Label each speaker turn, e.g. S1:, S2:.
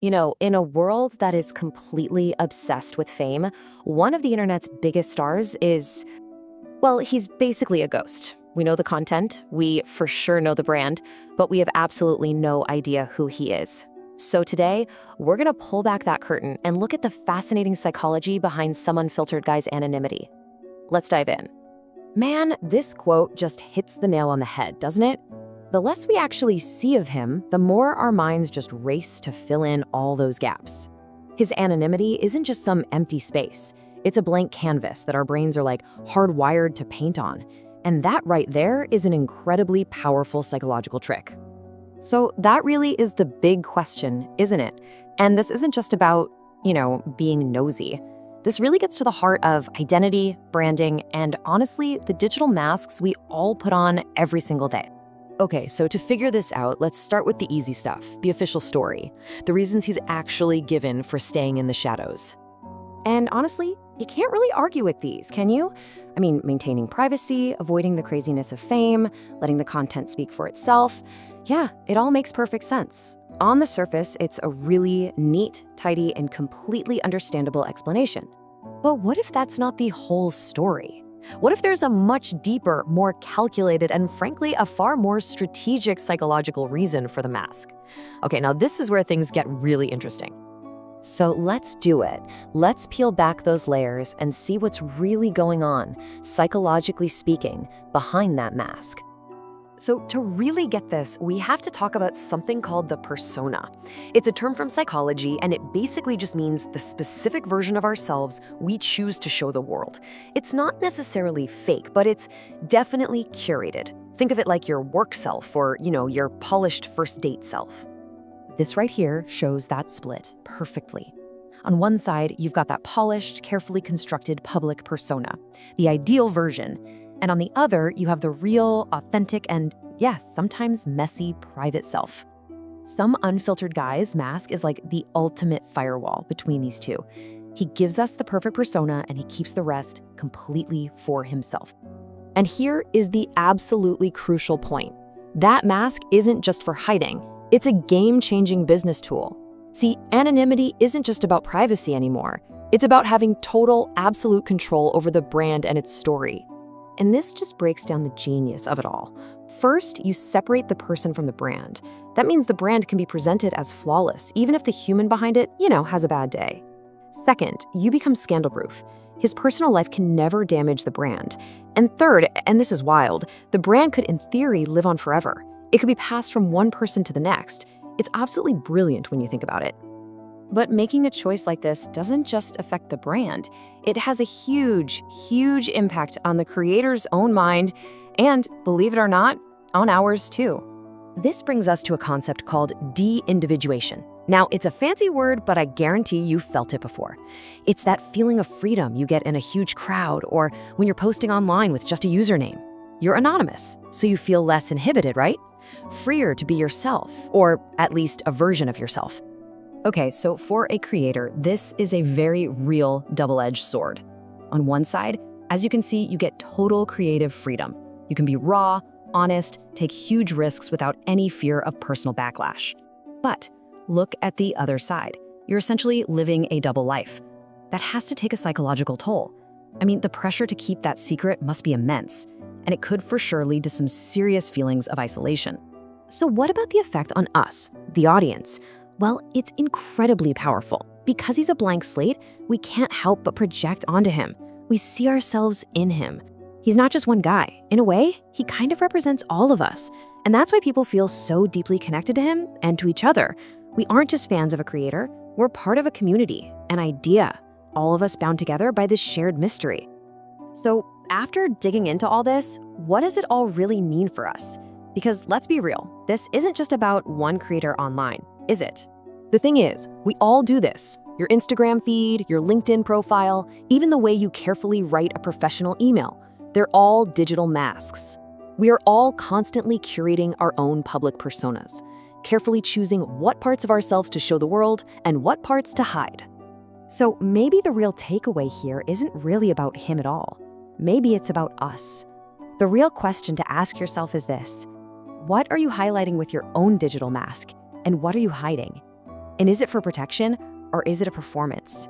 S1: In a world that is completely obsessed with fame, one of the internet's biggest stars is, well, he's basically a ghost. We know the content, we for sure know the brand, but we have absolutely no idea who he is. So today, we're gonna pull back that curtain and look at the fascinating psychology behind Someunfilteredguy's anonymity. Let's dive in. Man, this quote just hits the nail on the head, doesn't it? The less we actually see of him, the more our minds just race to fill in all those gaps. His anonymity isn't just some empty space. It's a blank canvas that our brains are like hardwired to paint on. And that right there is an incredibly powerful psychological trick. So that really is the big question, isn't it? And this isn't just about, being nosy. This really gets to the heart of identity, branding, and honestly, the digital masks we all put on every single day. Okay, so to figure this out, let's start with the easy stuff, the official story, the reasons he's actually given for staying in the shadows. And honestly, you can't really argue with these, can you? I mean, maintaining privacy, avoiding the craziness of fame, letting the content speak for itself. Yeah, it all makes perfect sense. On the surface, it's a really neat, tidy, and completely understandable explanation. But what if that's not the whole story? What if there's a much deeper, more calculated, and frankly, a far more strategic psychological reason for the mask? Okay, now this is where things get really interesting. So let's do it. Let's peel back those layers and see what's really going on, psychologically speaking, behind that mask. So to really get this, we have to talk about something called the persona. It's a term from psychology, and it basically just means the specific version of ourselves we choose to show the world. It's not necessarily fake, but it's definitely curated. Think of it like your work self or, your polished first date self. This right here shows that split perfectly. On one side, you've got that polished, carefully constructed public persona, the ideal version. And on the other, you have the real, authentic, and yes, sometimes messy private self. Someunfilteredguy's mask is like the ultimate firewall between these two. He gives us the perfect persona and he keeps the rest completely for himself. And here is the absolutely crucial point. That mask isn't just for hiding. It's a game-changing business tool. See, anonymity isn't just about privacy anymore. It's about having total, absolute control over the brand and its story. And this just breaks down the genius of it all. First, you separate the person from the brand. That means the brand can be presented as flawless, even if the human behind it, has a bad day. Second, you become scandal-proof. His personal life can never damage the brand. And third, and this is wild, the brand could in theory live on forever. It could be passed from one person to the next. It's absolutely brilliant when you think about it. But making a choice like this doesn't just affect the brand. It has a huge, huge impact on the creator's own mind and, believe it or not, on ours too. This brings us to a concept called de-individuation. Now, it's a fancy word, but I guarantee you felt it before. It's that feeling of freedom you get in a huge crowd or when you're posting online with just a username. You're anonymous, so you feel less inhibited, right? Freer to be yourself, or at least a version of yourself. Okay, so for a creator, this is a very real double-edged sword. On one side, as you can see, you get total creative freedom. You can be raw, honest, take huge risks without any fear of personal backlash. But look at the other side. You're essentially living a double life. That has to take a psychological toll. I mean, the pressure to keep that secret must be immense, and it could for sure lead to some serious feelings of isolation. So what about the effect on us, the audience? Well, it's incredibly powerful. Because he's a blank slate, we can't help but project onto him. We see ourselves in him. He's not just one guy. In a way, he kind of represents all of us. And that's why people feel so deeply connected to him and to each other. We aren't just fans of a creator, we're part of a community, an idea, all of us bound together by this shared mystery. So after digging into all this, what does it all really mean for us? Because let's be real, this isn't just about one creator online, is it? The thing is, we all do this. Your Instagram feed, your LinkedIn profile, even the way you carefully write a professional email, they're all digital masks. We are all constantly curating our own public personas, carefully choosing what parts of ourselves to show the world and what parts to hide. So maybe the real takeaway here isn't really about him at all. Maybe it's about us. The real question to ask yourself is this: what are you highlighting with your own digital mask, and what are you hiding? And is it for protection or is it a performance?